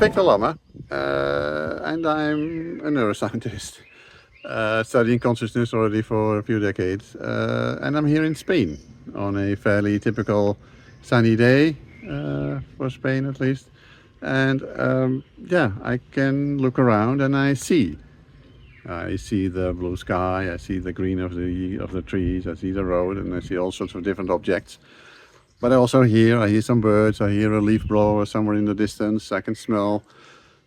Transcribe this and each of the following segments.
Victor Lamme, and I'm a neuroscientist studying consciousness already for a few decades. And I'm here in Spain on a fairly typical sunny day, for Spain at least. And yeah, I can look around and I see the blue sky, I see the green of the trees, I see the road, and I see all sorts of different objects. But I also hear some birds, I hear a leaf blower somewhere in the distance, I can smell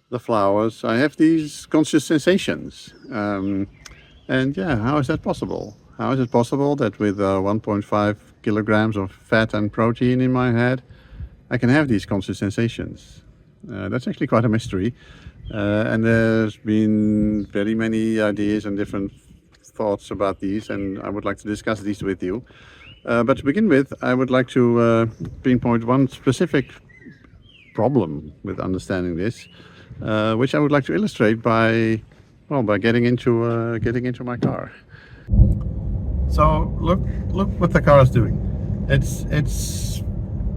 the flowers. I have these conscious sensations. And yeah, how is that possible? How is it possible that with 1.5 kilograms of fat and protein in my head, I can have these conscious sensations? That's actually quite a mystery. And there's been very many ideas and different thoughts about these, and I would like to discuss these with you. But to begin with, I would like to pinpoint one specific problem with understanding this, which I would like to illustrate by getting into my car. So look what the car is doing. It's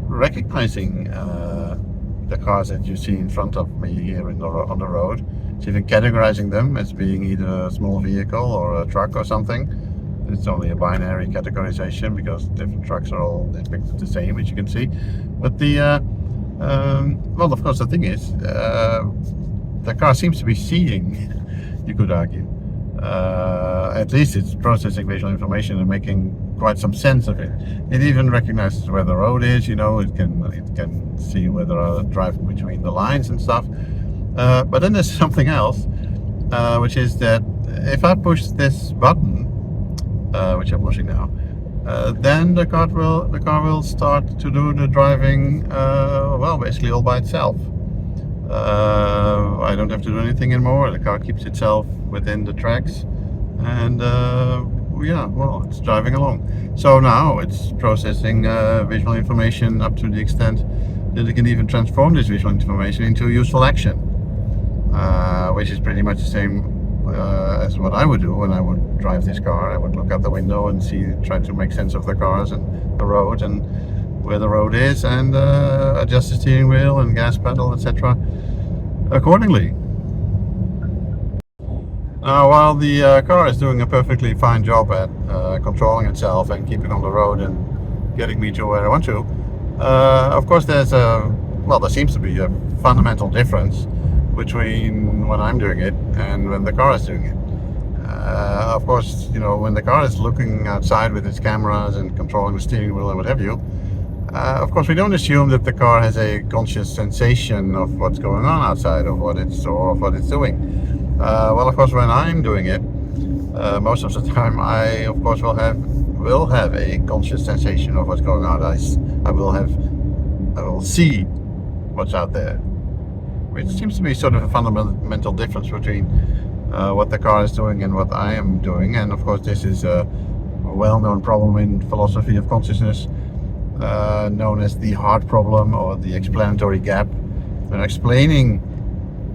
recognizing the cars that you see in front of me here on the road. It's even categorizing them as being either a small vehicle or a truck or something. It's only a binary categorization because different trucks are all depicted the same, as you can see. But well, of course, the thing is, the car seems to be seeing, you could argue. At least it's processing visual information and making quite some sense of it. It even recognizes where the road is, you know, it can see whether I'm driving between the lines and stuff. But then there's something else, which is that if I push this button, which I'm pushing now, then the car will start to do the driving, well, basically all by itself. I don't have to do anything anymore. The car keeps itself within the tracks, and yeah, well, it's driving along. So now it's processing visual information up to the extent that it can even transform this visual information into useful action, which is pretty much the same as what I would do when I would drive this car. I would look out the window and try to make sense of the cars and the road and where the road is, and adjust the steering wheel and gas pedal, etc. accordingly. Now, while the car is doing a perfectly fine job at controlling itself and keeping on the road and getting me to where I want to, of course there seems to be a fundamental difference between when I'm doing it and when the car is doing it. Of course, you know, when the car is looking outside with its cameras and controlling the steering wheel and what have you, of course we don't assume that the car has a conscious sensation of what's going on outside, of what it's doing. Well, of course, when I'm doing it, most of the time I, of course, will have a conscious sensation of what's going on. I will see what's out there, which seems to be sort of a fundamental difference between what the car is doing and what I am doing. And of course, this is a well-known problem in philosophy of consciousness, known as the heart problem or the explanatory gap. When explaining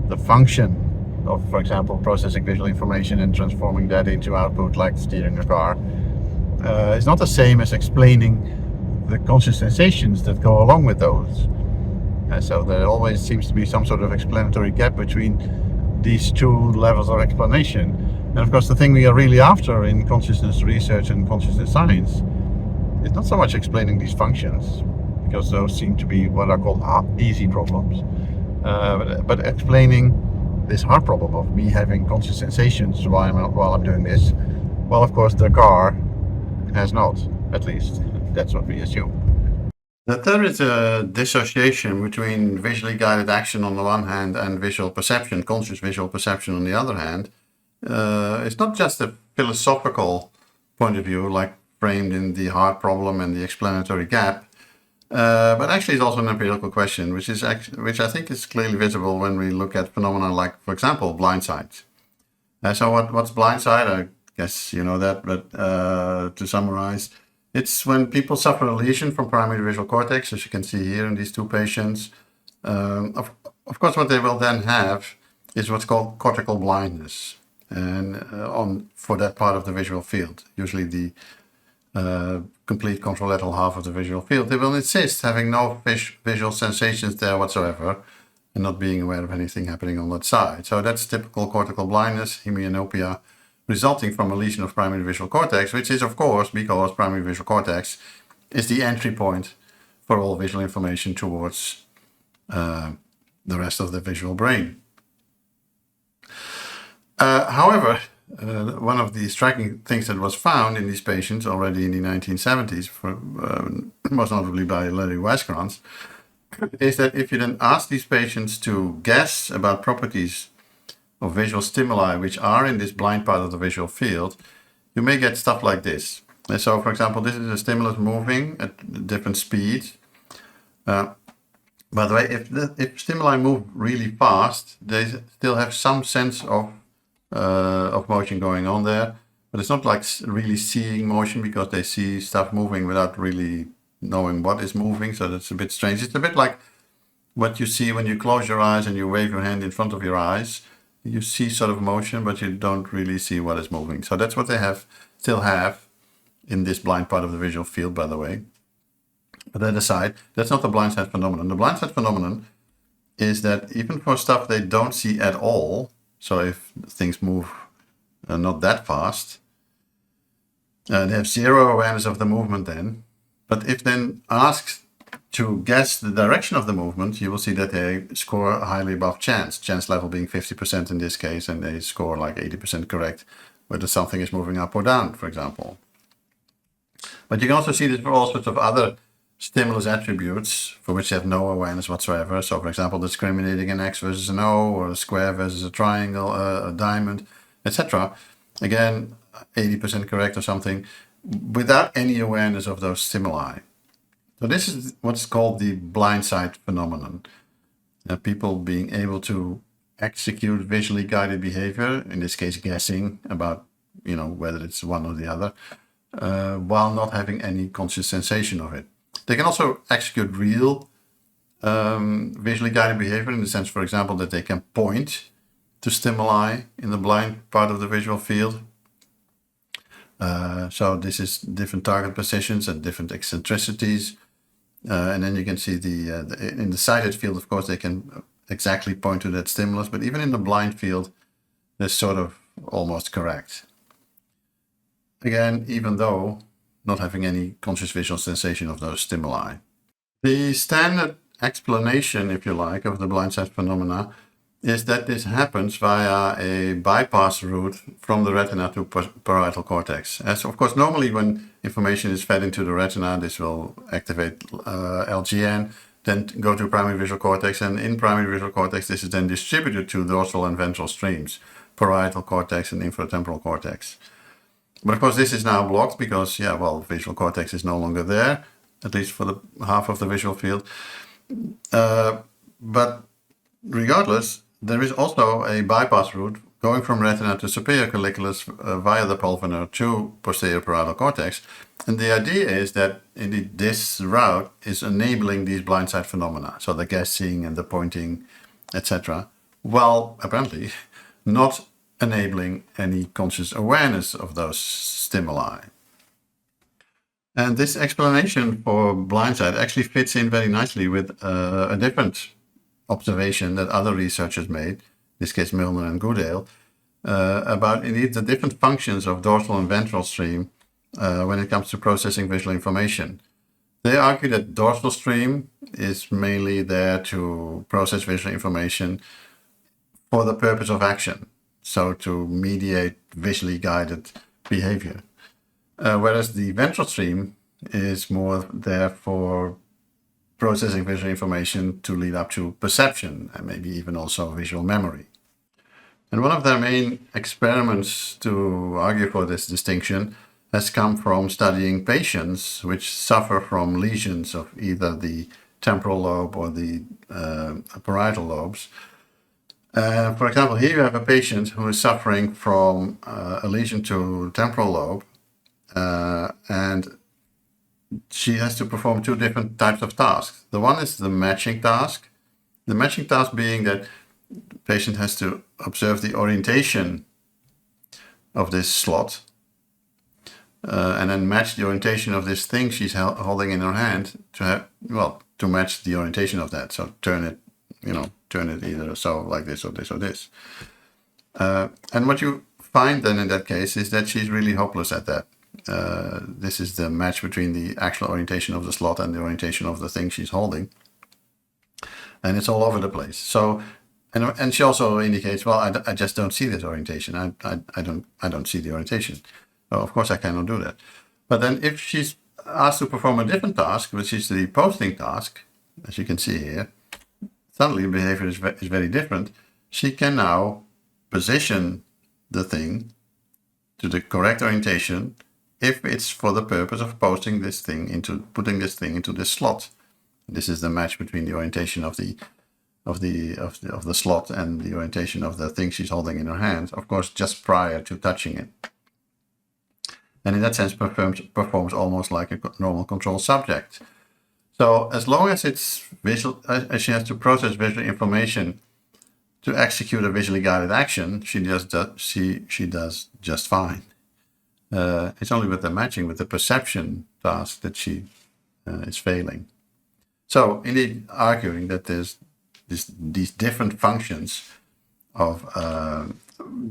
the function of, for example, processing visual information and transforming that into output, like steering a car, is not the same as explaining the conscious sensations that go along with those. So there always seems to be some sort of explanatory gap between these two levels of explanation. And of course, the thing we are really after in consciousness research and consciousness science is not so much explaining these functions, because those seem to be what are called easy problems, but explaining this hard problem of me having conscious sensations while I'm doing this. Well, of course, the car has not, at least. That's what we assume. That there is a dissociation between visually guided action on the one hand and visual perception, conscious visual perception on the other hand, it's not just a philosophical point of view like framed in the heart problem and the explanatory gap, but actually it's also an empirical question, which I think is clearly visible when we look at phenomena like, for example, blindsight. So what's blindsight? I guess you know that, but to summarize, it's when people suffer a lesion from primary visual cortex, as you can see here in these two patients. Of course, what they will then have is what's called cortical blindness, and for that part of the visual field, usually the complete contralateral half of the visual field. They will insist having no visual sensations there whatsoever, and not being aware of anything happening on that side. So that's typical cortical blindness, hemianopia, resulting from a lesion of primary visual cortex, which is of course because primary visual cortex is the entry point for all visual information towards the rest of the visual brain. However, one of the striking things that was found in these patients already in the 1970s, most notably by Larry Weisskranz, is that if you then ask these patients to guess about properties of visual stimuli which are in this blind part of the visual field, you may get stuff like this. And so, for example, this is a stimulus moving at different speeds. By the way, if stimuli move really fast, they still have some sense of motion going on there, but it's not like really seeing motion, because they see stuff moving without really knowing what is moving. So that's a bit strange. It's a bit like what you see when you close your eyes and you wave your hand in front of your eyes. You see sort of motion, but you don't really see what is moving. So that's what they still have in this blind part of the visual field, by the way. But that aside, that's not the blindsight phenomenon. The blindsight phenomenon is that even for stuff they don't see at all, so if things move not that fast, they have zero awareness of the movement then. But if then asked to guess the direction of the movement, you will see that they score highly above chance level being 50% in this case, and they score like 80% correct whether something is moving up or down, for example. But you can also see this for all sorts of other stimulus attributes for which you have no awareness whatsoever. So, for example, discriminating an X versus an O, or a square versus a triangle, a diamond, etc. Again, 80% correct or something, without any awareness of those stimuli. So this is what's called the blindsight phenomenon. People being able to execute visually guided behavior, in this case guessing about, whether it's one or the other, while not having any conscious sensation of it. They can also execute real visually guided behavior, in the sense, for example, that they can point to stimuli in the blind part of the visual field. So this is different target positions and different eccentricities. And then you can see in the sighted field, of course, they can exactly point to that stimulus, but even in the blind field, they're sort of almost correct. Again, even though not having any conscious visual sensation of those stimuli. The standard explanation, if you like, of the blindsight phenomena is that this happens via a bypass route from the retina to parietal cortex. As of course, normally when information is fed into the retina, this will activate LGN, then go to primary visual cortex, and in primary visual cortex, this is then distributed to dorsal and ventral streams, parietal cortex and infratemporal cortex. But of course, this is now blocked because, visual cortex is no longer there, at least for the half of the visual field. But regardless, there is also a bypass route going from retina to superior colliculus via the pulvinar to posterior parietal cortex. And the idea is that indeed this route is enabling these blindsight phenomena, so the guessing and the pointing, etc., while apparently not enabling any conscious awareness of those stimuli. And this explanation for blindsight actually fits in very nicely with a different observation that other researchers made, in this case Milner and Goodale, about indeed the different functions of dorsal and ventral stream when it comes to processing visual information. They argue that dorsal stream is mainly there to process visual information for the purpose of action, so to mediate visually guided behavior. Whereas the ventral stream is more there for processing visual information to lead up to perception and maybe even also visual memory. And one of their main experiments to argue for this distinction has come from studying patients which suffer from lesions of either the temporal lobe or the parietal lobes. For example, here you have a patient who is suffering from a lesion to temporal lobe, and she has to perform two different types of tasks. The one is the matching task. The matching task being that the patient has to observe the orientation of this slot and then match the orientation of this thing she's holding in her hand to match the orientation of that. So turn it, turn it either so, like this, or this, or this. And what you find then in that case is that she's really hopeless at that. This is the match between the actual orientation of the slot and the orientation of the thing she's holding. And it's all over the place. So, and she also indicates, well, I just don't see this orientation. I don't see the orientation. So of course I cannot do that. But then if she's asked to perform a different task, which is the posting task, as you can see here, suddenly the behavior is very different. She can now position the thing to the correct orientation if it's for the purpose of putting this thing into this slot. This is the match between the orientation of the slot and the orientation of the thing she's holding in her hand, of course, just prior to touching it. And in that sense performs almost like a normal control subject. So as long as it's visual, as she has to process visual information to execute a visually guided action, she does just fine. It's only with the matching, with the perception task, that she is failing. So indeed, arguing that there's these different functions of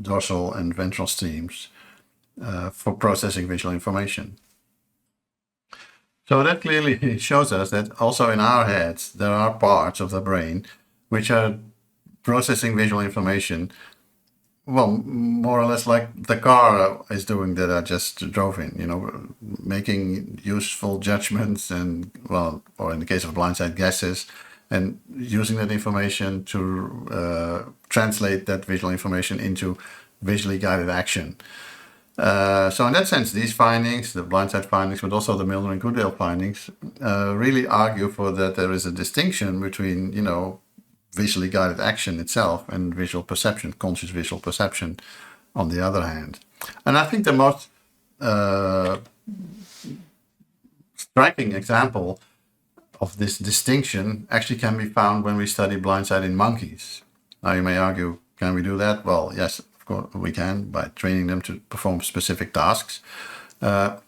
dorsal and ventral streams for processing visual information. So that clearly shows us that also in our heads there are parts of the brain which are processing visual information, well, more or less like the car is doing that I just drove in, you know, making useful judgments and, well, or in the case of blindsight, guesses, and using that information to translate that visual information into visually guided action. So in that sense, these findings, the blindsight findings, but also the Milner and Goodale findings, really argue for that there is a distinction between, you know, visually guided action itself and visual perception, conscious visual perception on the other hand. And I think the most striking example of this distinction actually can be found when we study blindsight in monkeys. Now you may argue, can we do that? Well, yes, of course we can, by training them to perform specific tasks, of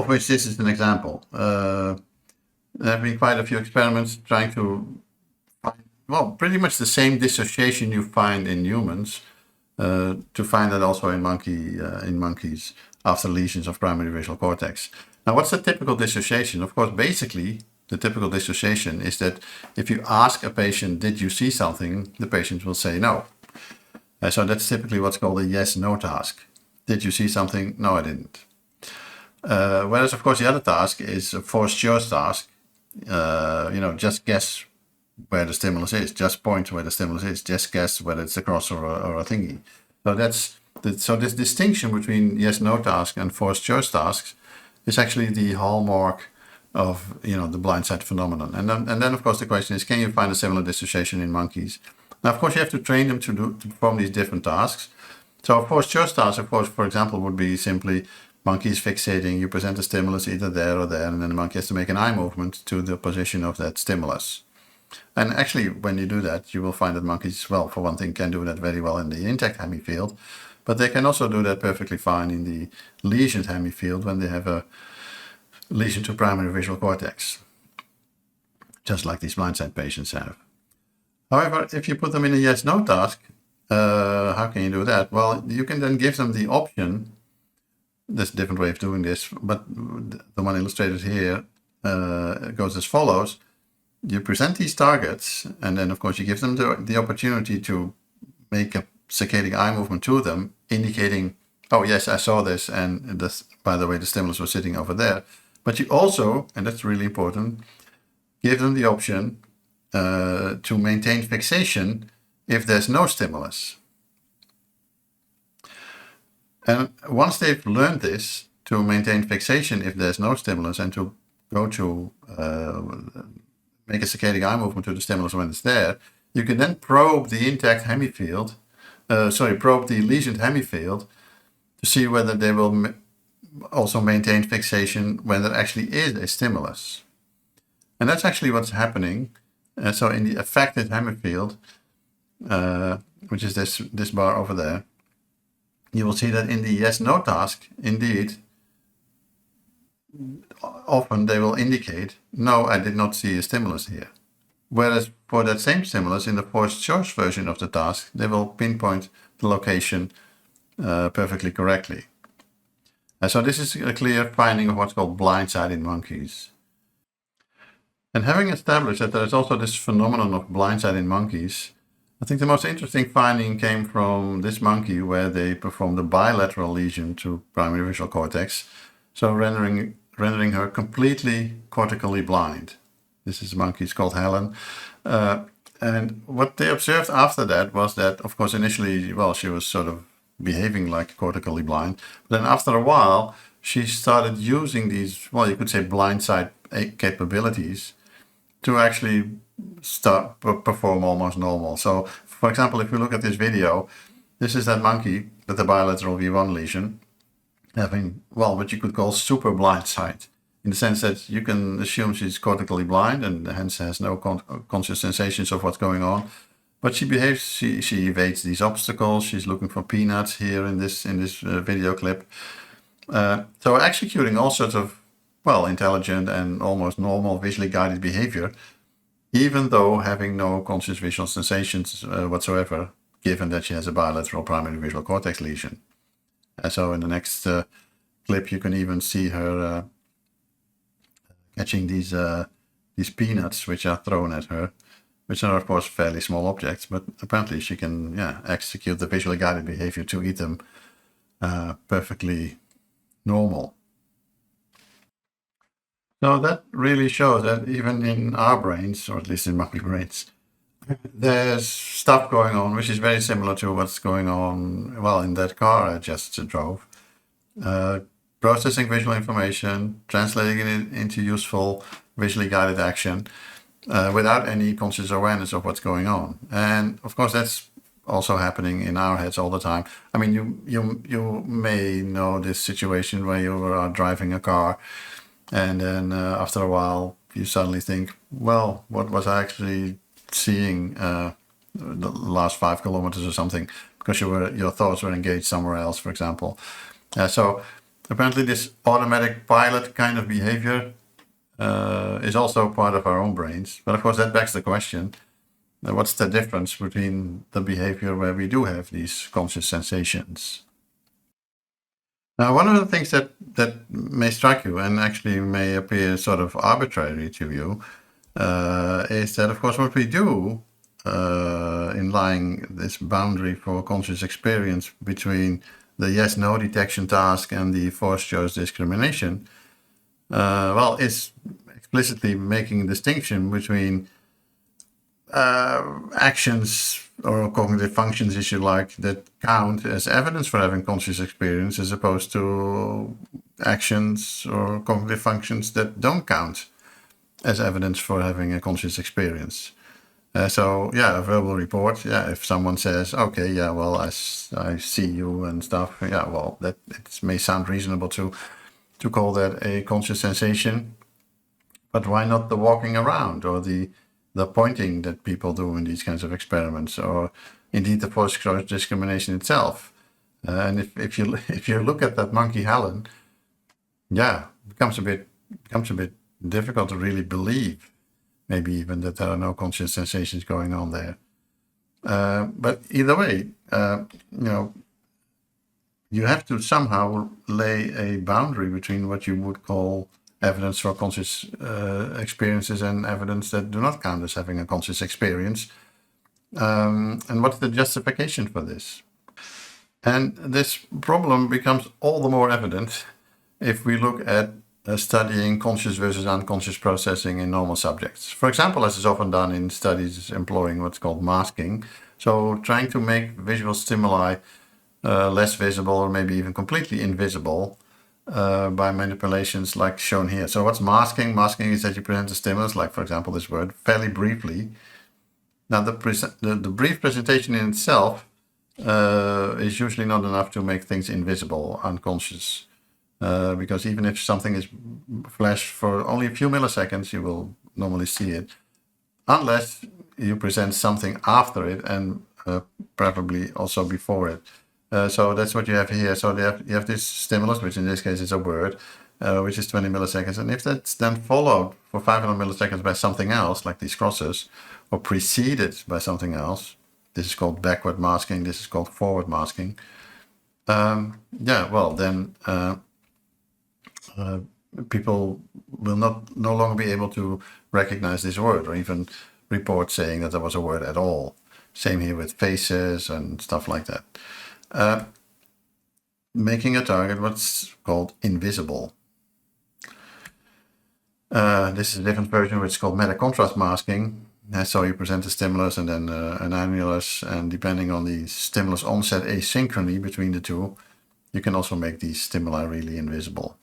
which this is an example. There have been quite a few experiments trying to find, well, pretty much the same dissociation you find in humans, to find that also in monkeys after lesions of primary visual cortex. Now, what's the typical dissociation? Of course, basically, the typical dissociation is that if you ask a patient, did you see something? The patient will say no. So that's typically what's called a yes-no task. Did you see something? No, I didn't. Whereas, of course, the other task is a forced choice task. You know, just guess where the stimulus is. Just point to where the stimulus is. Just guess whether it's a cross or a thingy. So this distinction between yes-no task and forced choice tasks is actually the hallmark of, you know, the blindsight phenomenon. And then of course the question is, can you find a similar dissociation in monkeys? Now of course you have to train them to perform these different tasks. So forced choice tasks, of course, for example, would be simply monkeys fixating. You present a stimulus either there or there, and then the monkey has to make an eye movement to the position of that stimulus. And actually, when you do that, you will find that monkeys, well, for one thing, can do that very well in the intact hemifield, but they can also do that perfectly fine in the lesioned hemifield when they have a lesion to primary visual cortex, just like these blindsight patients have. However, if you put them in a yes-no task, how can you do that? Well, you can then give them the option. There's a different way of doing this, but the one illustrated here goes as follows. You present these targets, and then of course you give them the opportunity to make a saccadic eye movement to them, indicating, oh yes, I saw this, and this, by the way, the stimulus was sitting over there. But you also, and that's really important, give them the option to maintain fixation if there's no stimulus. And once they've learned this, to maintain fixation if there's no stimulus, and to go to make a saccadic eye movement to the stimulus when it's there, you can then probe the intact hemifield, probe the lesioned hemifield to see whether they will also maintain fixation when there actually is a stimulus. And that's actually what's happening. So in the affected hemifield, which is this bar over there, you will see that in the yes-no task, indeed, often they will indicate, no, I did not see a stimulus here. Whereas for that same stimulus in the forced choice version of the task, they will pinpoint the location perfectly correctly. And so this is a clear finding of what's called blindsight in monkeys. And having established that there is also this phenomenon of blindsight in monkeys, I think the most interesting finding came from this monkey where they performed a bilateral lesion to primary visual cortex, so rendering her completely cortically blind. This is a monkey, it's called Helen. And what they observed after that was that, of course, initially, well, she was sort of behaving like cortically blind. But then after a while, she started using these, well, you could say blindsight capabilities to actually start perform almost normal. So, for example, if we look at this video, this is that monkey with the bilateral V1 lesion having, well, what you could call super blind sight, in the sense that you can assume she's cortically blind and hence has no conscious sensations of what's going on. But she behaves, she evades these obstacles. She's looking for peanuts here in this video clip. So executing all sorts of, well, intelligent and almost normal visually guided behavior, even though having no conscious visual sensations whatsoever, given that she has a bilateral primary visual cortex lesion. So in the next clip, you can even see her catching these peanuts which are thrown at her, which are of course fairly small objects, but apparently she can execute the visually guided behavior to eat them perfectly normal. So that really shows that even in our brains, or at least in monkey brains, there's stuff going on which is very similar to what's going on, well, in that car I just drove. Processing visual information, translating it into useful visually guided action without any conscious awareness of what's going on. And of course that's also happening in our heads all the time. I mean, you may know this situation where you are driving a car and then after a while you suddenly think, well, what was I actually seeing the last 5 kilometers or something, because your thoughts were engaged somewhere else, for example. So apparently this automatic pilot kind of behavior is also part of our own brains. But of course that begs the question, what's the difference between the behavior where we do have these conscious sensations? Now, one of the things that may strike you and actually may appear sort of arbitrary to you is that, of course, what we do in laying this boundary for conscious experience between the yes-no detection task and the forced choice discrimination, well, is explicitly making a distinction between actions or cognitive functions, if you like, that count as evidence for having conscious experience, as opposed to actions or cognitive functions that don't count as evidence for having a conscious experience. So yeah, a verbal report, yeah, if someone says, okay, yeah, well, I see you and stuff, yeah, well, that it may sound reasonable to call that a conscious sensation, but why not the walking around or the pointing that people do in these kinds of experiments, or indeed the forced choice discrimination itself? And if you look at that monkey Helen, yeah, it becomes a bit difficult to really believe, maybe even that there are no conscious sensations going on there. But either way, you have to somehow lay a boundary between what you would call evidence for conscious experiences and evidence that do not count as having a conscious experience. And what's the justification for this? And this problem becomes all the more evident if we look at studying conscious versus unconscious processing in normal subjects. For example, as is often done in studies employing what's called masking. So trying to make visual stimuli less visible or maybe even completely invisible by manipulations like shown here. So what's masking? Masking is that you present a stimulus, like for example this word, fairly briefly. Now the brief presentation in itself is usually not enough to make things invisible, unconscious. Because even if something is flashed for only a few milliseconds, you will normally see it, unless you present something after it and preferably also before it. So that's what you have here. So you have this stimulus, which in this case is a word. which is 20 milliseconds. And if that's then followed for 500 milliseconds by something else, like these crosses, or preceded by something else, this is called backward masking, this is called forward masking. Yeah, well, then people will no longer be able to recognize this word or even report saying that there was a word at all. Same here with faces and stuff like that. Making a target what's called invisible. This is a different version which is called meta-contrast masking. So you present a stimulus and then an annulus, and depending on the stimulus onset asynchrony between the two, you can also make these stimuli really invisible.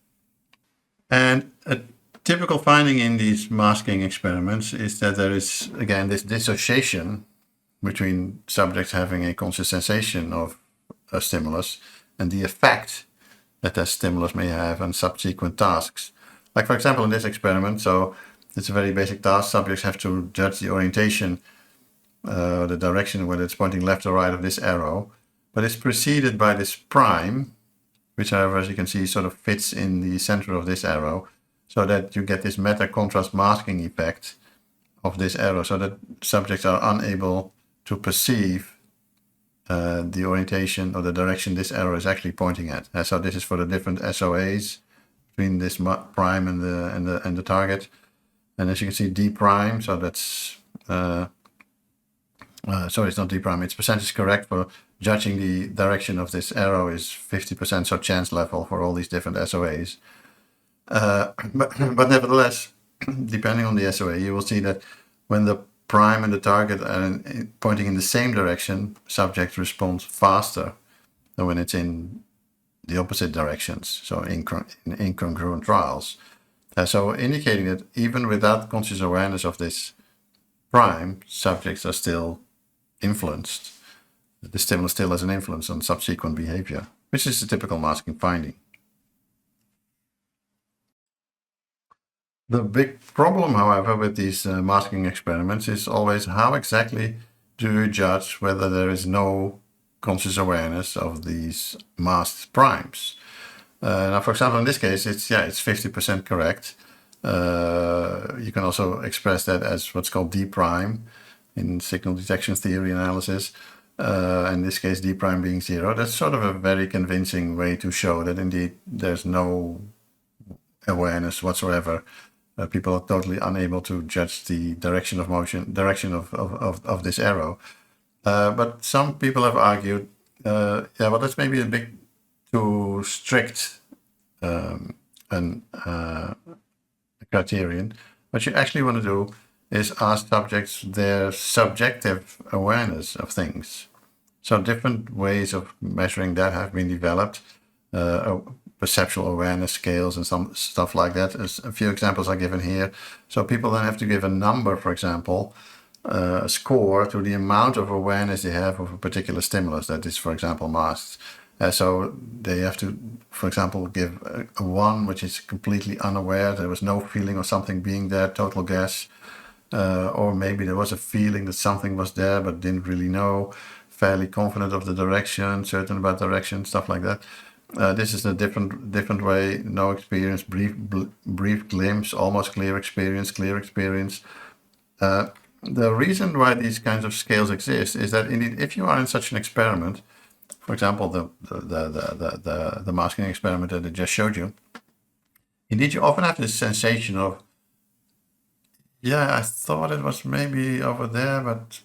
And a typical finding in these masking experiments is that there is, again, this dissociation between subjects having a conscious sensation of a stimulus and the effect that that stimulus may have on subsequent tasks. Like, for example, in this experiment, so it's a very basic task. Subjects have to judge the orientation, the direction, whether it's pointing left or right of this arrow, but it's preceded by this prime, which, however, as you can see, sort of fits in the center of this arrow, so that you get this meta-contrast masking effect of this arrow, so that subjects are unable to perceive the orientation or the direction this arrow is actually pointing at. So this is for the different SOAs between this prime and the target. And as you can see, D prime, so that's, sorry, it's not D prime, it's percentage correct for judging the direction of this arrow is 50%, so chance level for all these different SOAs. But nevertheless, depending on the SOA, you will see that when the prime and the target are pointing in the same direction, subject responds faster than when it's in the opposite directions, so in incongruent trials. So indicating that even without conscious awareness of this prime, subjects are still influenced. The stimulus still has an influence on subsequent behavior, which is a typical masking finding. The big problem, however, with these masking experiments is always how exactly do you judge whether there is no conscious awareness of these masked primes. Now, for example, in this case, it's 50% correct. You can also express that as what's called D prime in signal detection theory analysis. In this case, D prime being 0. That's sort of a very convincing way to show that indeed there's no awareness whatsoever. People are totally unable to judge the direction of motion, direction of this arrow. But some people have argued, well, that's maybe a bit too strict criterion. What you actually want to do is ask subjects their subjective awareness of things. So different ways of measuring that have been developed, perceptual awareness scales and some stuff like that. As a few examples are given here. So people then have to give a number, for example, a score to the amount of awareness they have of a particular stimulus that is, for example, masked. So they have to, for example, give a 1, which is completely unaware. There was no feeling of something being there, total guess. Or maybe there was a feeling that something was there, but didn't really know. Fairly confident of the direction, certain about direction, stuff like that. This is a different way. No experience, brief glimpse, almost clear experience, clear experience. The reason why these kinds of scales exist is that indeed, if you are in such an experiment, for example, the masking experiment that I just showed you, indeed, you often have this sensation of, yeah, I thought it was maybe over there, but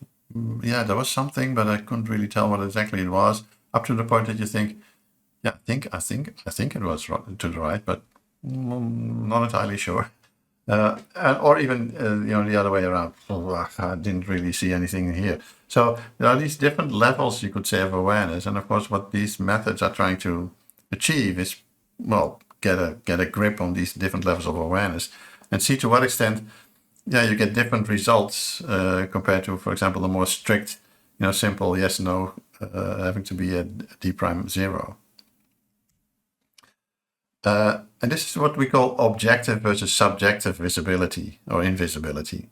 yeah, there was something, but I couldn't really tell what exactly it was. Up to the point that you think, yeah, I think it was to the right, but not entirely sure. Or even the other way around. I didn't really see anything here. So there are these different levels, you could say, of awareness, and of course, what these methods are trying to achieve is, well, get a grip on these different levels of awareness and see to what extent, yeah, you get different results compared to, for example, the more strict, simple yes/no, having to be a D prime 0. And this is what we call objective versus subjective visibility or invisibility.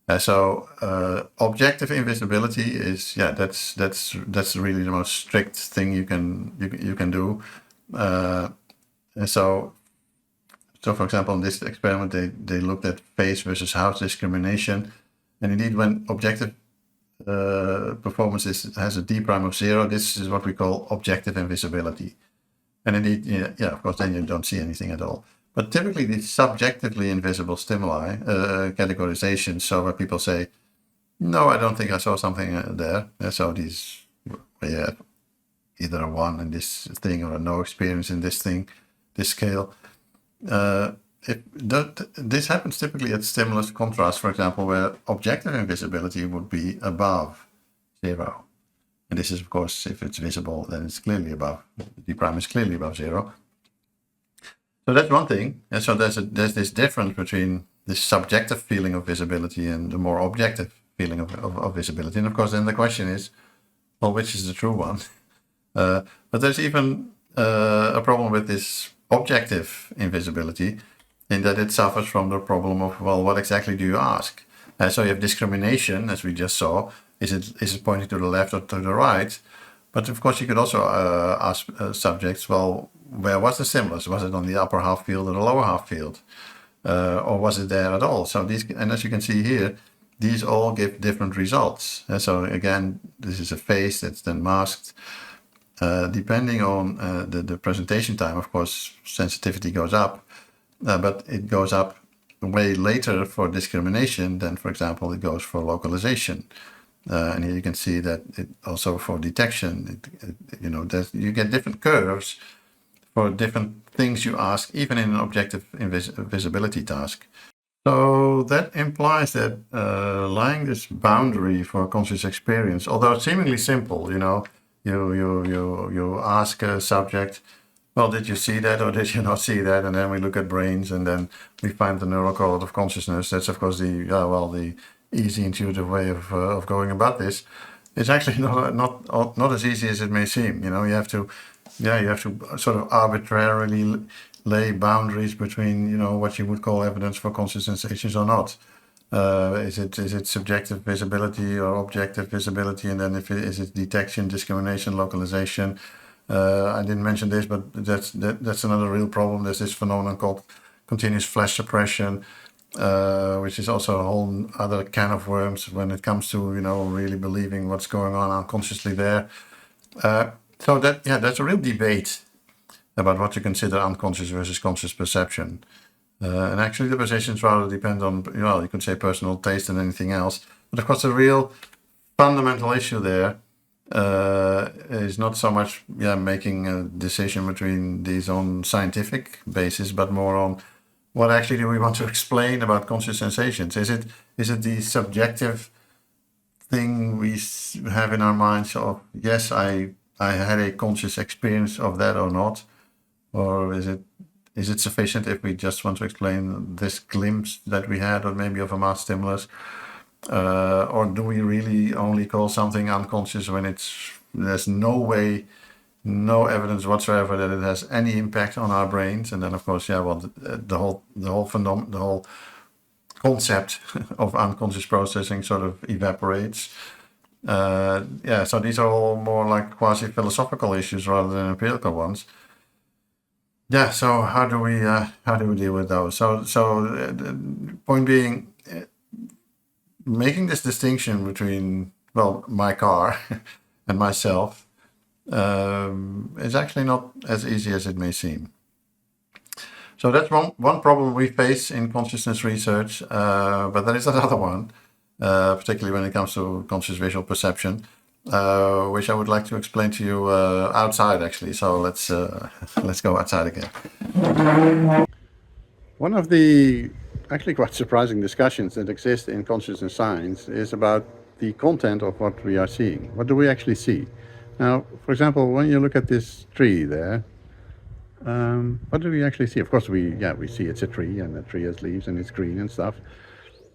Objective invisibility is, that's really the most strict thing you can do. And so so for example, in this experiment, they looked at face versus house discrimination. And indeed, when objective performance has a D prime of 0, this is what we call objective invisibility. And indeed, yeah, of course, then you don't see anything at all. But typically, these subjectively invisible stimuli, categorization, so where people say, no, I don't think I saw something there. So these, yeah, either a 1 in this thing or a no experience in this thing, this scale. This happens typically at stimulus contrast, for example, where objective invisibility would be above 0. And this is, of course, if it's visible, then it's clearly above. D prime is clearly above 0. So that's one thing. And so there's this difference between this subjective feeling of visibility and the more objective feeling of visibility. And of course, then the question is, well, which is the true one? But there's even a problem with this objective invisibility, in that it suffers from the problem of, well, what exactly do you ask? So you have discrimination, as we just saw. Is it pointing to the left or to the right? But of course, you could also ask subjects, well, where was the stimulus? Was it on the upper half field or the lower half field? Or was it there at all? So these, and as you can see here, these all give different results. So again, this is a face that's then masked. Depending on the presentation time, of course, sensitivity goes up, but it goes up way later for discrimination than, for example, it goes for localization. And here you can see that it also for detection, you get different curves for different things you ask, even in an objective visibility task. So that implies that lying this boundary for conscious experience, although seemingly simple, you ask a subject, well, did you see that or did you not see that? And then we look at brains, and then we find the neural correlate of consciousness. That's of course the easy, intuitive way of going about this. It's actually not as easy as it may seem. You have to sort of arbitrarily lay boundaries between what you would call evidence for conscious sensations or not. Is it subjective visibility or objective visibility, and then is it detection, discrimination, localization? I didn't mention this, but that's another real problem. There's this phenomenon called continuous flash suppression, which is also a whole other can of worms when it comes to really believing what's going on unconsciously there. So that's a real debate about what to consider unconscious versus conscious perception. And actually the positions rather depend on, you could say personal taste than anything else. But of course the real fundamental issue there is not so much making a decision between these on scientific basis, but more on what actually do we want to explain about conscious sensations. Is it the subjective thing we have in our minds of, yes, I had a conscious experience of that or not? Or is it sufficient if we just want to explain this glimpse that we had, or maybe of a mass stimulus? Or do we really only call something unconscious when there's no evidence whatsoever that it has any impact on our brains? And then of course, the whole concept of unconscious processing sort of evaporates. So these are all more like quasi-philosophical issues rather than empirical ones. Yeah, so how do we deal with those? So the point being, making this distinction between my car and myself is actually not as easy as it may seem. So that's one problem we face in consciousness research, but there is another one, particularly when it comes to conscious visual perception, which I would like to explain to you outside, actually. So let's go outside again. One of the actually quite surprising discussions that exist in consciousness science is about the content of what we are seeing. What do we actually see? Now, for example, when you look at this tree there, what do we actually see? Of course, we see it's a tree, and the tree has leaves and it's green and stuff.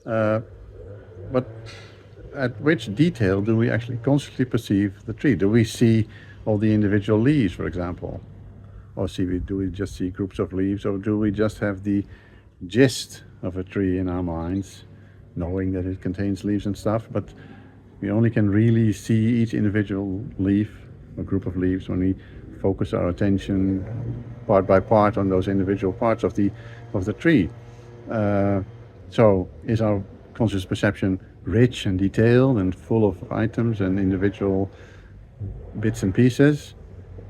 But at which detail do we actually consciously perceive the tree? Do we see all the individual leaves, for example? Or do we just see groups of leaves, or do we just have the gist of a tree in our minds, knowing that it contains leaves and stuff, but we only can really see each individual leaf or group of leaves when we focus our attention part by part on those individual parts of the tree. So is our conscious perception rich and detailed and full of items and individual bits and pieces,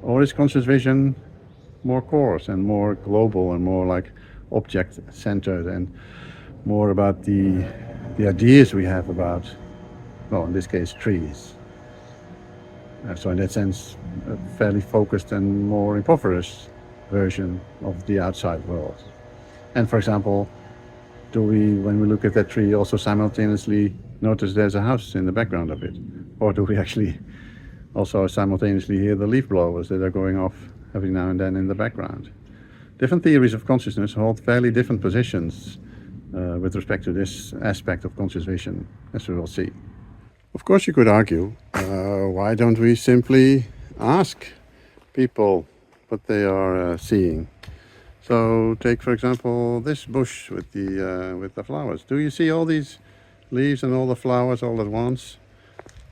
or is conscious vision more coarse and more global and more like object centered and more about the ideas we have about, well, in this case, trees? So in that sense, a fairly focused and more impoverished version of the outside world. And for example, do we, when we look at that tree, also simultaneously notice there's a house in the background of it? Or do we actually also simultaneously hear the leaf blowers that are going off every now and then in the background? Different theories of consciousness hold fairly different positions with respect to this aspect of conscious vision, as we will see. Of course, you could argue, why don't we simply ask people what they are seeing? So take, for example, this bush with the flowers. Do you see all these leaves and all the flowers all at once?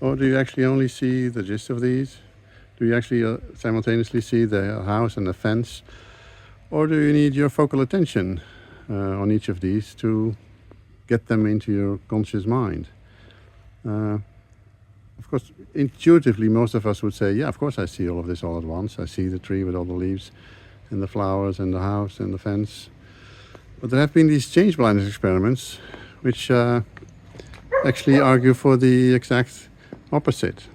Or do you actually only see the gist of these? Do you actually simultaneously see the house and the fence? Or do you need your focal attention on each of these to get them into your conscious mind? Of course, intuitively, most of us would say, yeah, of course I see all of this all at once. I see the tree with all the leaves and the flowers and the house and the fence. But there have been these change blindness experiments which actually argue for the exact opposite.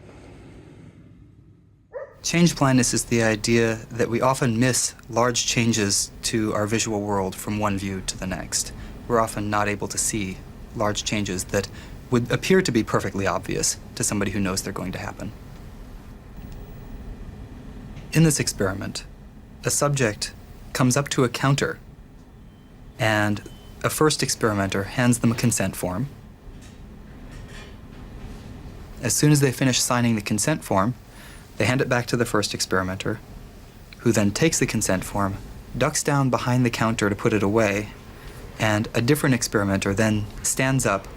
Change blindness is the idea that we often miss large changes to our visual world from one view to the next. We're often not able to see large changes that would appear to be perfectly obvious to somebody who knows they're going to happen. In this experiment, a subject comes up to a counter and a first experimenter hands them a consent form. As soon as they finish signing the consent form, they hand it back to the first experimenter, who then takes the consent form, ducks down behind the counter to put it away, and a different experimenter then stands up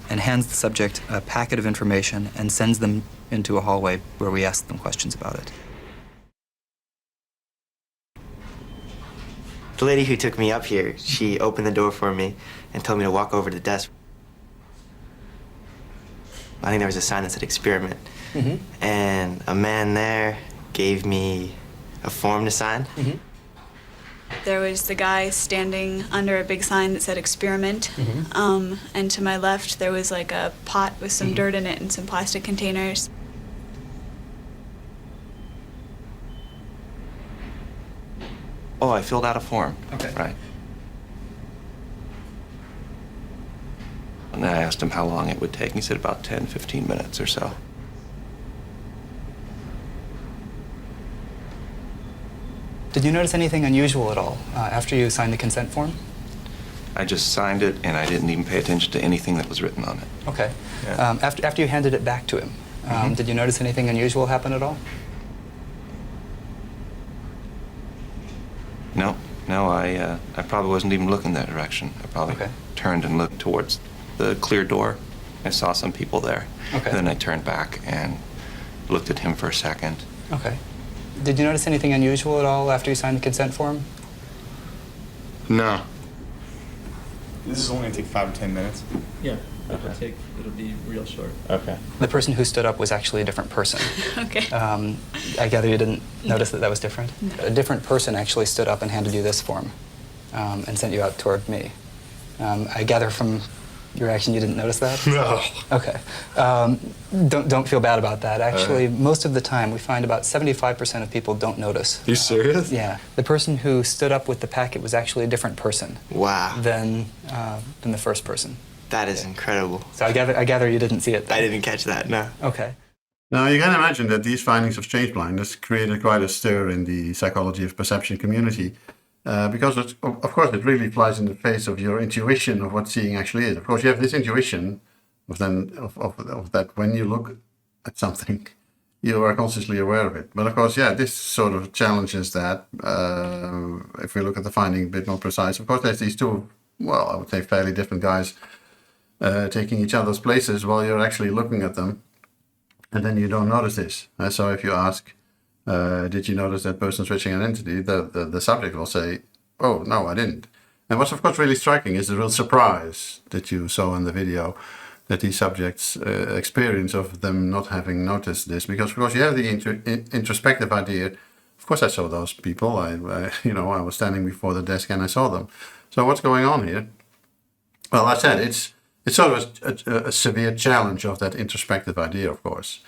and hands the subject a packet of information and sends them into a hallway where we ask them questions about it. The lady who took me up here, she opened the door for me and told me to walk over to the desk. I think there was a sign that said experiment. Mm-hmm. And a man there gave me a form to sign. Mm-hmm. There was the guy standing under a big sign that said experiment. Mm-hmm. And to my left, there was like a pot with some dirt in it and some plastic containers. Oh, I filled out a form. Okay. Right. And I asked him how long it would take, and he said about 10, 15 minutes or so. Did you notice anything unusual at all after you signed the consent form? I just signed it, and I didn't even pay attention to anything that was written on it. Okay. Yeah. After you handed it back to him, did you notice anything unusual happen at all? No, I probably wasn't even looking that direction. I probably turned and looked towards the clear door. I saw some people there. Okay. And then I turned back and looked at him for a second. Okay. Did you notice anything unusual at all after you signed the consent form? No. This is only going to take 5 to 10 minutes. Yeah, it'll be real short. Okay. The person who stood up was actually a different person. Okay. I gather you didn't notice that was different? No. A different person actually stood up and handed you this form and sent you out toward me. I gather from your reaction you didn't notice that? No. Okay. Don't feel bad about that. Actually, most of the time, we find about 75% of people don't notice. You serious? Yeah. The person who stood up with the packet was actually a different person. Wow. Than the first person. That is incredible. So I gather you didn't see it then. I didn't catch that, no. Okay. Now, you can imagine that these findings of change blindness created quite a stir in the psychology of perception community, because, of course, it really flies in the face of your intuition of what seeing actually is. Of course, you have this intuition of that when you look at something, you are consciously aware of it. But, of course, yeah, this sort of challenges that. If we look at the finding a bit more precise, of course, there's these two, well, I would say fairly different guys taking each other's places while you're actually looking at them. And then you don't notice this. So if you ask, did you notice that person switching identity? The subject will say, oh, no, I didn't. And what's of course really striking is the real surprise that you saw in the video, that these subjects experience of them not having noticed this. Because of course you have the introspective idea. Of course I saw those people. I was standing before the desk and I saw them. So what's going on here? Well, I said it's sort of a severe challenge of that introspective idea, of course.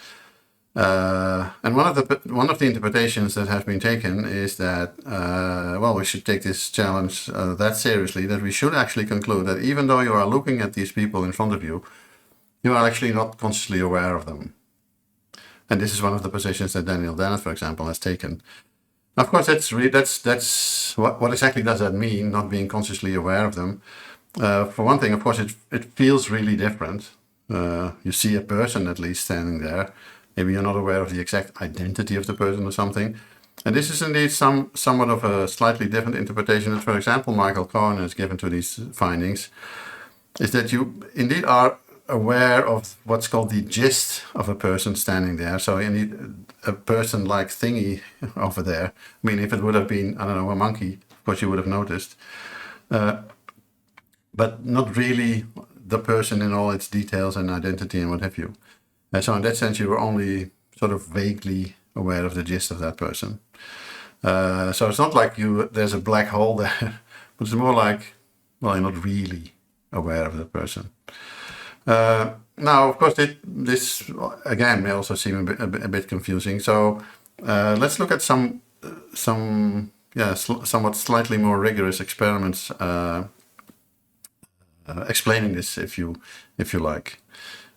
And one of the interpretations that have been taken is that we should take this challenge that seriously, that we should actually conclude that even though you are looking at these people in front of you, you are actually not consciously aware of them. And this is one of the positions that Daniel Dennett, for example, has taken. Of course, that's what exactly does that mean, not being consciously aware of them? For one thing, of course, it feels really different. You see a person at least standing there. Maybe you're not aware of the exact identity of the person or something. And this is indeed somewhat of a slightly different interpretation that, for example, Michael Cohen has given to these findings, is that you indeed are aware of what's called the gist of a person standing there. So indeed, a person-like thingy over there. I mean, if it would have been, I don't know, a monkey, of course you would have noticed. But not really the person in all its details and identity and what have you. And so in that sense, you were only sort of vaguely aware of the gist of that person. So it's not like there's a black hole there, but it's more like, well, you're not really aware of that person. Now, of course, this again may also seem a bit confusing. So let's look at some somewhat slightly more rigorous experiments explaining this, if you like.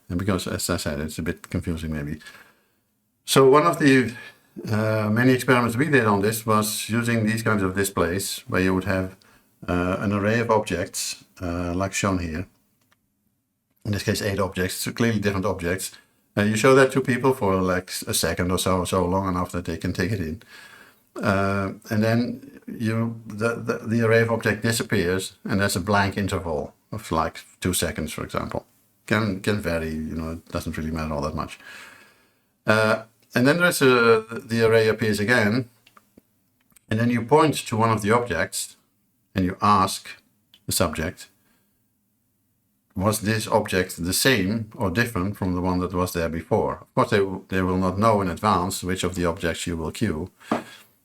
And because, as I said, it's a bit confusing maybe. So one of the many experiments we did on this was using these kinds of displays where you would have an array of objects like shown here. In this case, 8 objects, clearly different objects. You show that to people for like a second or so long enough that they can take it in. And then the array of objects disappears, and there's a blank interval of like 2 seconds, for example. Can vary, it doesn't really matter all that much. And then there's the array appears again, and then you point to one of the objects and you ask the subject, was this object the same or different from the one that was there before? Of course, they will not know in advance which of the objects you will cue.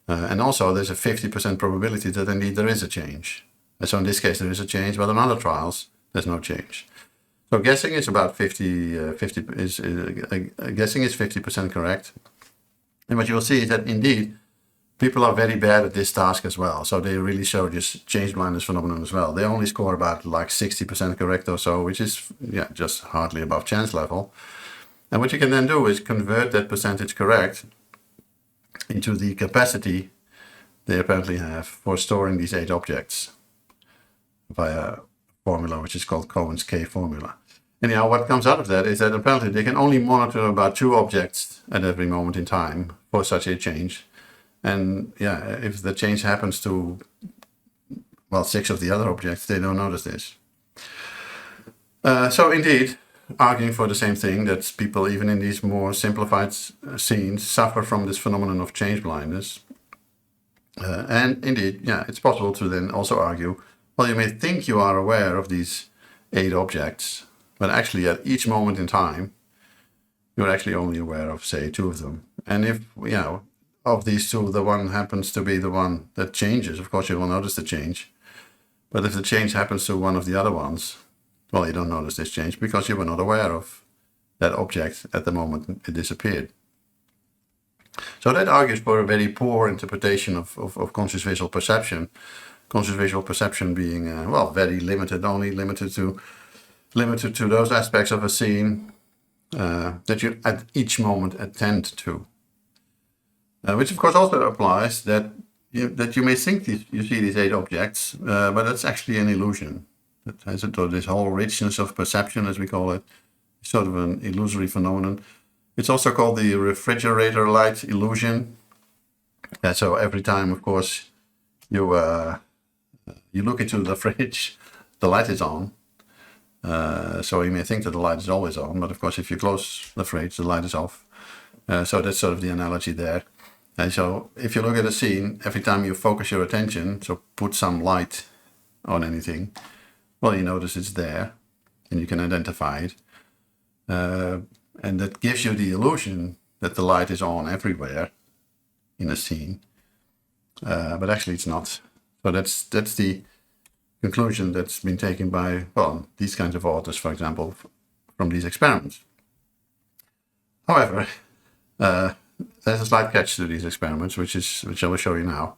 And also there's a 50% probability that indeed there is a change. And so in this case there is a change, but in other trials there's no change. So guessing is about guessing is 50% correct. And what you will see is that indeed people are very bad at this task as well. So they really show this change blindness phenomenon as well. They only score about like 60% correct or so, which is just hardly above chance level. And what you can then do is convert that percentage correct into the capacity they apparently have for storing these 8 objects via formula which is called Cohen's K formula. Anyhow, what comes out of that is that apparently they can only monitor about 2 objects at every moment in time for such a change. And if the change happens to, 6 of the other objects, they don't notice this. So indeed, arguing for the same thing, that people even in these more simplified scenes suffer from this phenomenon of change blindness. And indeed, it's possible to then also argue, well, you may think you are aware of these 8 objects, but actually at each moment in time, you're actually only aware of, say, 2 of them. And if, of these 2, the one happens to be the one that changes, of course you will notice the change. But if the change happens to one of the other ones, well, you don't notice this change because you were not aware of that object at the moment it disappeared. So that argues for a very poor interpretation of conscious visual perception. Conscious visual perception being, very limited, only limited to those aspects of a scene that you at each moment attend to. Which of course also applies that you may think you see these 8 objects, but that's actually an illusion. That has this whole richness of perception, as we call it, sort of an illusory phenomenon. It's also called the refrigerator light illusion. So every time, of course, you look into the fridge, the light is on. So you may think that the light is always on, but of course if you close the fridge, the light is off. So that's sort of the analogy there. And so if you look at a scene, every time you focus your attention, so put some light on anything, well, you notice it's there and you can identify it. And that gives you the illusion that the light is on everywhere in a scene. But actually it's not. So that's the conclusion that's been taken by, well, these kinds of authors, for example, from these experiments. However, there's a slight catch to these experiments, which I will show you now,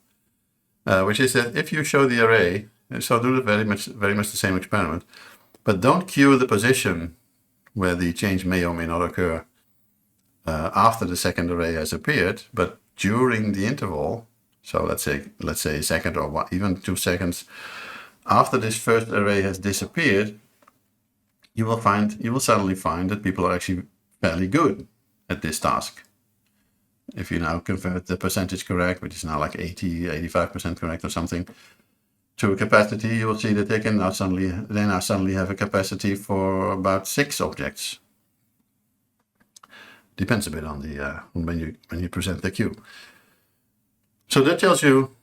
which is that if you show the array, so do very much the same experiment, but don't cue the position where the change may or may not occur after the second array has appeared, but during the interval. So let's say a second or even 2 seconds after this first array has disappeared, you will suddenly find that people are actually fairly good at this task. If you now convert the percentage correct, which is now like 85% correct or something, to a capacity, you will see that they now suddenly have a capacity for about 6 objects. Depends a bit on the when you present the queue. So that tells you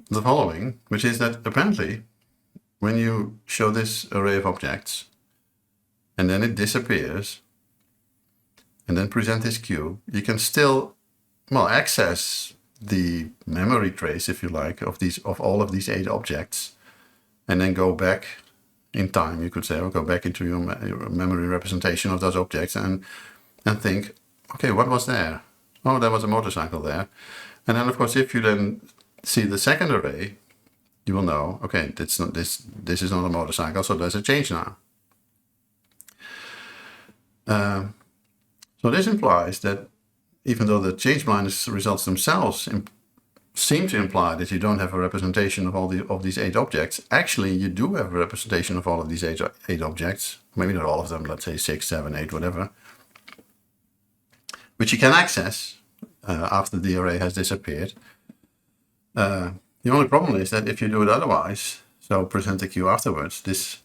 the following, which is that apparently when you show this array of objects and then it disappears and then present this queue, you can still, well, access the memory trace, if you like, of all of these 8 objects, and then go back in time, you could say, or go back into your memory representation of those objects and think, okay, what was there? Oh, there was a motorcycle there. And then, of course, if you then see the second array, you will know, okay, this is not a motorcycle, so there's a change now. So this implies that even though the change blindness results themselves seem to imply that you don't have a representation of these 8 objects, actually you do have a representation of all of these 8 objects, maybe not all of them, let's say 6, 7, 8, whatever, which you can access after the array has disappeared. The only problem is that if you do it otherwise, so present the queue afterwards, this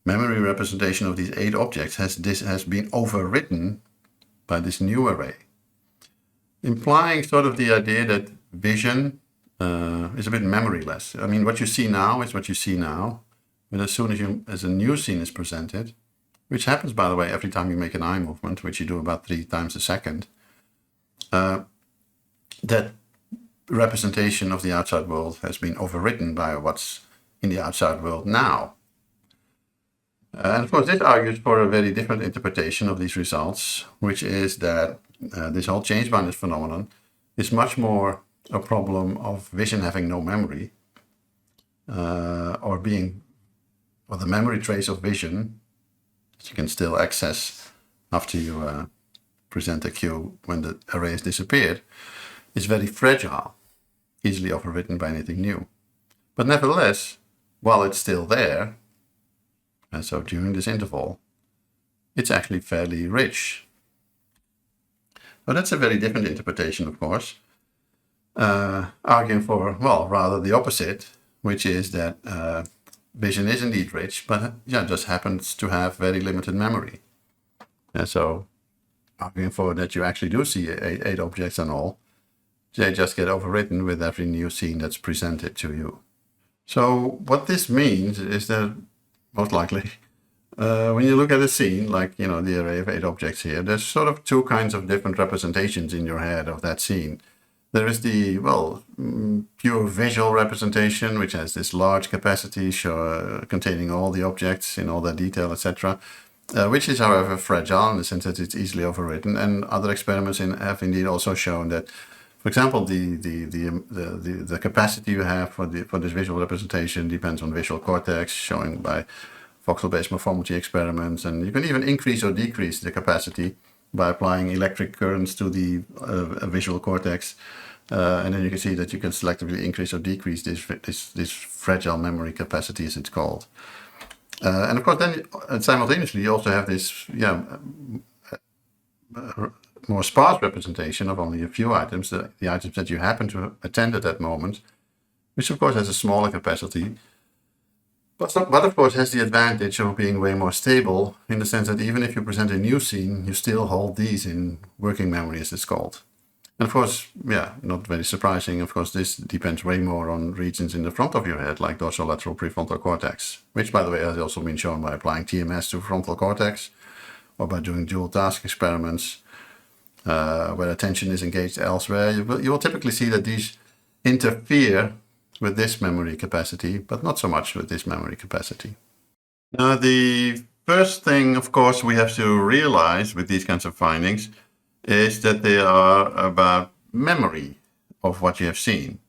memory representation of these 8 objects has been overwritten by this new array, implying sort of the idea that vision is a bit memoryless. I mean, what you see now is what you see now, but as soon as a new scene is presented, which happens, by the way, every time you make an eye movement, which you do about 3 times a second, that representation of the outside world has been overwritten by what's in the outside world now. And of course, this argues for a very different interpretation of these results, which is that this whole change blindness phenomenon is much more a problem of vision having no memory, or the memory trace of vision that you can still access after you present a queue when the array has disappeared, is very fragile, easily overwritten by anything new. But nevertheless, while it's still there, and so during this interval, it's actually fairly rich. So that's a very different interpretation, of course, arguing for, well, rather the opposite, which is that vision is indeed rich, but just happens to have very limited memory. And so arguing for that you actually do see 8 objects and all, they just get overwritten with every new scene that's presented to you. So what this means is that most likely, when you look at a scene, like, the array of 8 objects here, there's sort of 2 kinds of different representations in your head of that scene. There is the, pure visual representation, which has this large capacity containing all the objects in all their detail, etc., which is, however, fragile in the sense that it's easily overwritten. And other experiments have indeed also shown that, for example, the capacity you have for this visual representation depends on visual cortex, showing by voxel-based morphology experiments, and you can even increase or decrease the capacity by applying electric currents to the visual cortex, and then you can see that you can selectively increase or decrease this fragile memory capacity, as it's called. And of course, then simultaneously you also have this more sparse representation of only a few items, the items that you happen to attend at that moment, which of course has a smaller capacity, but of course has the advantage of being way more stable, in the sense that even if you present a new scene, you still hold these in working memory, as it's called. And of course, yeah, not very surprising. Of course, this depends way more on regions in the front of your head, like dorsolateral prefrontal cortex, which, by the way, has also been shown by applying TMS to frontal cortex or by doing dual task experiments where attention is engaged elsewhere. You will typically see that these interfere with this memory capacity, but not so much with this memory capacity. Now, the first thing, of course, we have to realize with these kinds of findings is that they are about memory of what you have seen.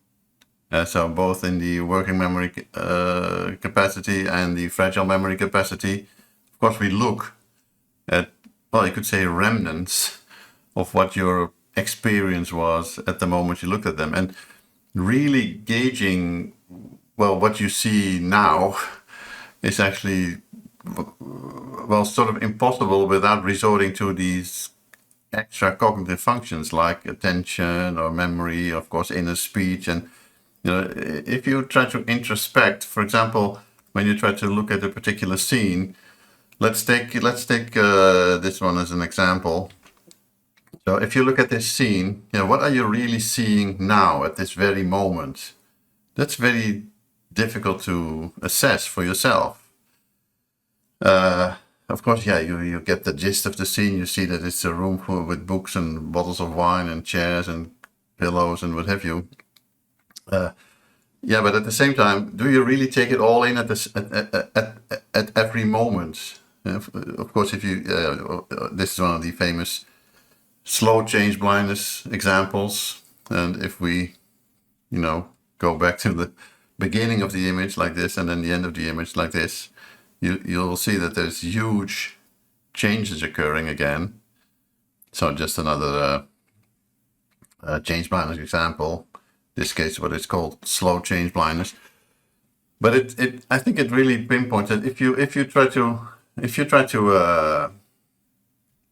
So both in the working memory capacity and the fragile memory capacity, of course, we look at, well, you could say remnants of what your experience was at the moment you looked at them. And really gauging, well, what you see now is actually, well, sort of impossible without resorting to these extra cognitive functions like attention or memory, of course, inner speech. And if you try to introspect, for example, when you try to look at a particular scene, let's take this one as an example. So if you look at this scene, what are you really seeing now at this very moment? That's very difficult to assess for yourself. Of course, yeah, you get the gist of the scene. You see that it's a room full with books and bottles of wine and chairs and pillows and what have you. Yeah, but at the same time, do you really take it all in at every moment? Of course, if you this is one of the famous slow change blindness examples, and if we, go back to the beginning of the image like this and then the end of the image like this, you'll see that there's huge changes occurring again. So just another change blindness example. In this case, what is called slow change blindness. But I think it really pinpoints that if you try to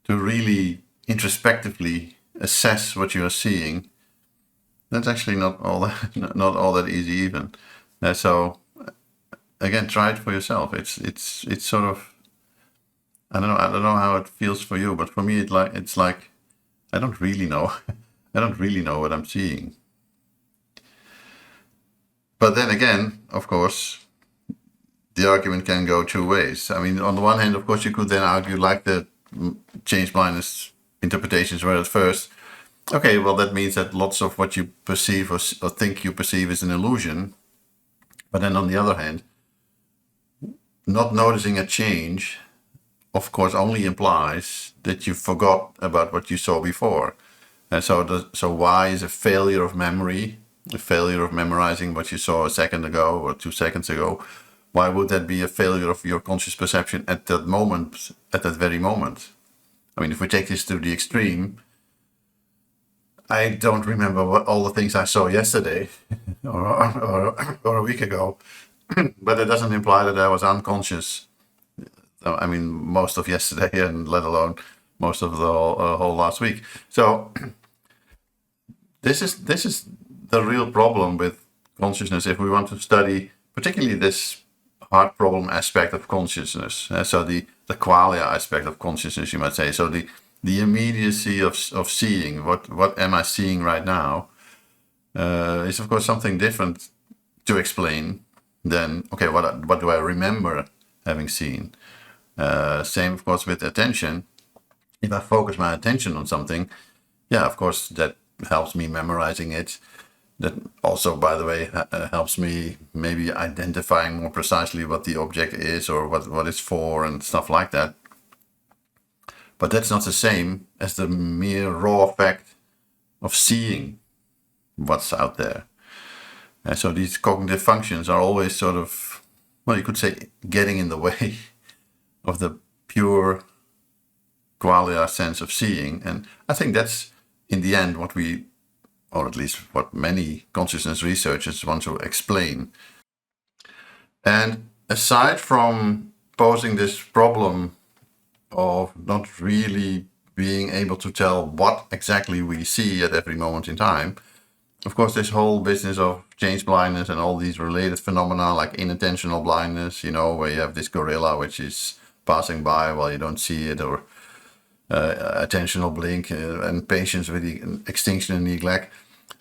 really introspectively assess what you are seeing, that's actually not all that easy even. So again, try it for yourself. It's sort of, I don't know how it feels for you, but for me it's like I don't really know. I don't really know what I'm seeing. But then again, of course, the argument can go two ways. I mean, on the one hand, of course, you could then argue like the change blindness interpretations were at first. Okay, well, that means that lots of what you perceive or think you perceive is an illusion. But then on the other hand, not noticing a change, of course, only implies that you forgot about what you saw before. And so why is a failure of memory, a failure of memorizing what you saw a second ago or 2 seconds ago, why would that be a failure of your conscious perception at that moment, at that very moment? I mean, if we take this to the extreme, I don't remember all the things I saw yesterday or a week ago, but it doesn't imply that I was unconscious. I mean, most of yesterday and let alone most of the whole last week. So this is the real problem with consciousness if we want to study particularly this hard problem aspect of consciousness. So the qualia aspect of consciousness, you might say. So the immediacy of seeing, what am I seeing right now, is of course something different to explain than, okay, what do I remember having seen? Same, of course, with attention. If I focus my attention on something, yeah, of course, that helps me memorizing it. That also, by the way, helps me maybe identifying more precisely what the object is or what it's for and stuff like that. But that's not the same as the mere raw fact of seeing what's out there. And so these cognitive functions are always sort of, well, you could say, getting in the way of the pure qualia sense of seeing. And I think that's, in the end, what we, or at least what many consciousness researchers want to explain. And aside from posing this problem of not really being able to tell what exactly we see at every moment in time, of course, this whole business of change blindness and all these related phenomena like inattentional blindness, where you have this gorilla which is passing by while you don't see it, or attentional blink, and patients with extinction and neglect,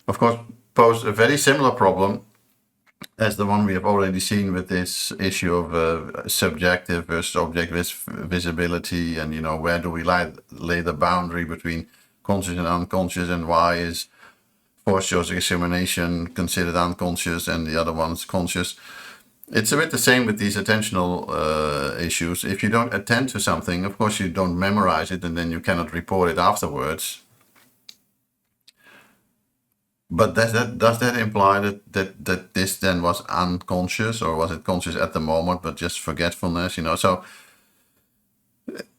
of course, pose a very similar problem as the one we have already seen with this issue of subjective versus object visibility, and where do we lay the boundary between conscious and unconscious, and why is forced choice discrimination considered unconscious and the other one's conscious. It's a bit the same with these attentional issues. If you don't attend to something, of course you don't memorize it, and then you cannot report it afterwards. But does that imply that this then was unconscious, or was it conscious at the moment but just forgetfulness? So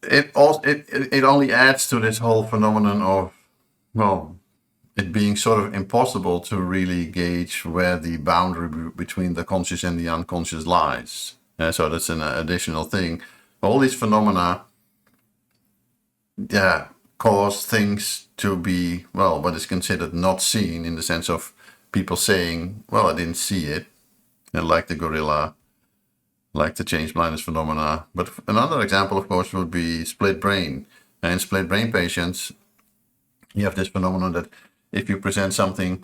it only adds to this whole phenomenon of, well, it being sort of impossible to really gauge where the boundary between the conscious and the unconscious lies. So that's an additional thing. All these phenomena, cause things to be, well, what is considered not seen, in the sense of people saying, well, I didn't see it, like the gorilla, like the change blindness phenomena. But another example, of course, would be split brain. And in split brain patients, you have this phenomenon that if you present something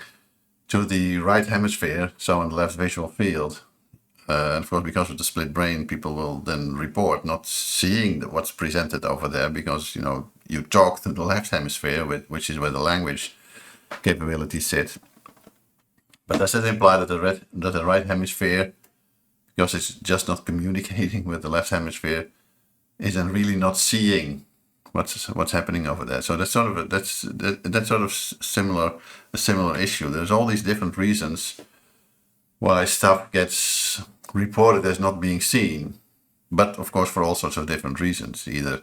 to the right hemisphere, so in the left visual field, and of course, because of the split brain, people will then report not seeing what's presented over there, because you talk to the left hemisphere, which is where the language capabilities sit. But does that imply that the right hemisphere, because it's just not communicating with the left hemisphere, is then really not seeing what's happening over there? So that's sort of a similar issue. There's all these different reasons why stuff gets reported as not being seen, but of course for all sorts of different reasons, either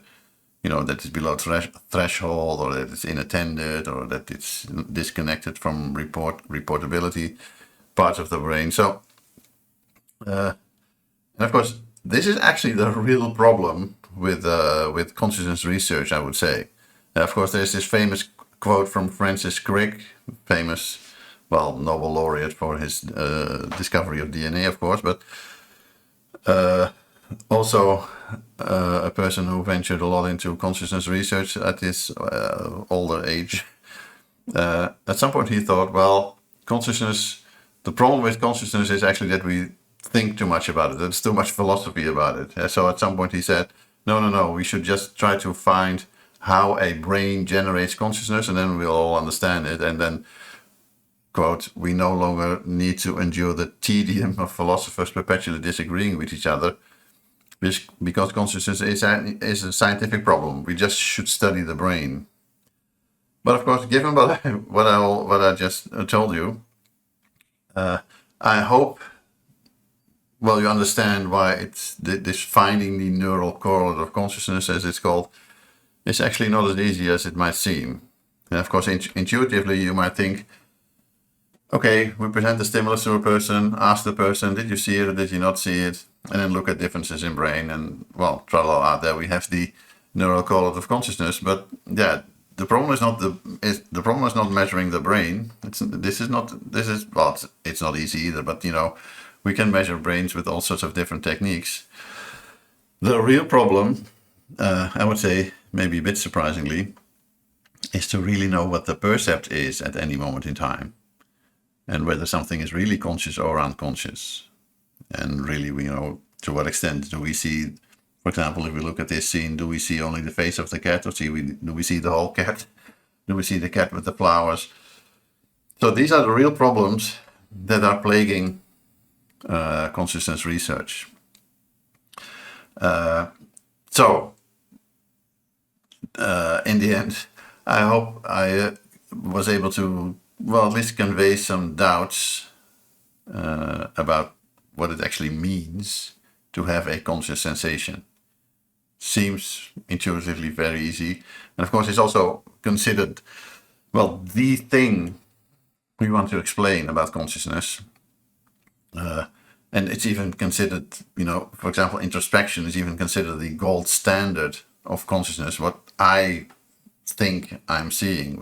that it's below threshold, or that it's inattended, or that it's disconnected from reportability parts of the brain. So and of course this is actually the real problem with consciousness research, I would say. Of course, there's this famous quote from Francis Crick, famous, Nobel laureate for his discovery of DNA, of course, but also a person who ventured a lot into consciousness research at his older age. At some point he thought, well, the problem with consciousness is actually that we think too much about it. There's too much philosophy about it. So at some point he said, no, we should just try to find how a brain generates consciousness, and then we'll all understand it. And then, quote, we no longer need to endure the tedium of philosophers perpetually disagreeing with each other, because consciousness is a scientific problem. We just should study the brain. But of course, given what I just told you, I hope, you understand why it's this finding the neural correlate of consciousness, as it's called, is actually not as easy as it might seem. And of course, intuitively, you might think, okay, we present the stimulus to a person, ask the person, did you see it or did you not see it? And then look at differences in brain, and out there we have the neural correlate of consciousness. But the problem is not measuring the brain. It's not easy either. But we can measure brains with all sorts of different techniques. The real problem, I would say, maybe a bit surprisingly, is to really know what the percept is at any moment in time, and whether something is really conscious or unconscious. And really, to what extent do we see, for example, if we look at this scene, do we see only the face of the cat, or do we see the whole cat? Do we see the cat with the flowers? So these are the real problems that are plaguing consciousness research. In the end, I hope I was able to, at least convey some doubts about what it actually means to have a conscious sensation. Seems intuitively very easy. And of course, it's also considered, the thing we want to explain about consciousness. And it's even considered, for example, introspection is even considered the gold standard of consciousness. What I think I'm seeing,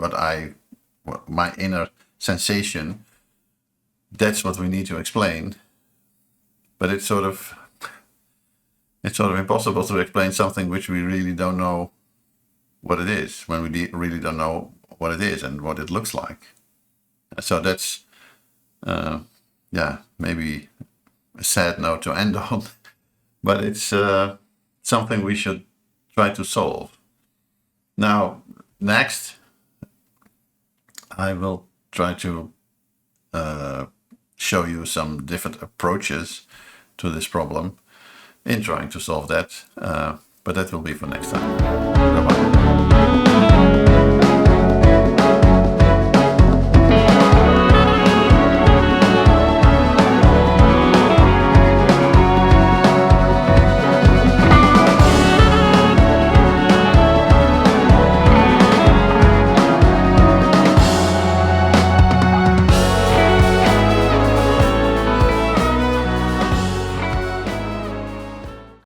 my inner sensation, that's what we need to explain. But it's sort of impossible to explain something which we really don't know what it is when we really don't know what it is and what it looks like. So that's, yeah, maybe a sad note to end on, but it's something we should try to solve. Now, next, I will try to show you some different approaches to this problem in trying to solve that, but that will be for next time. Bye-bye.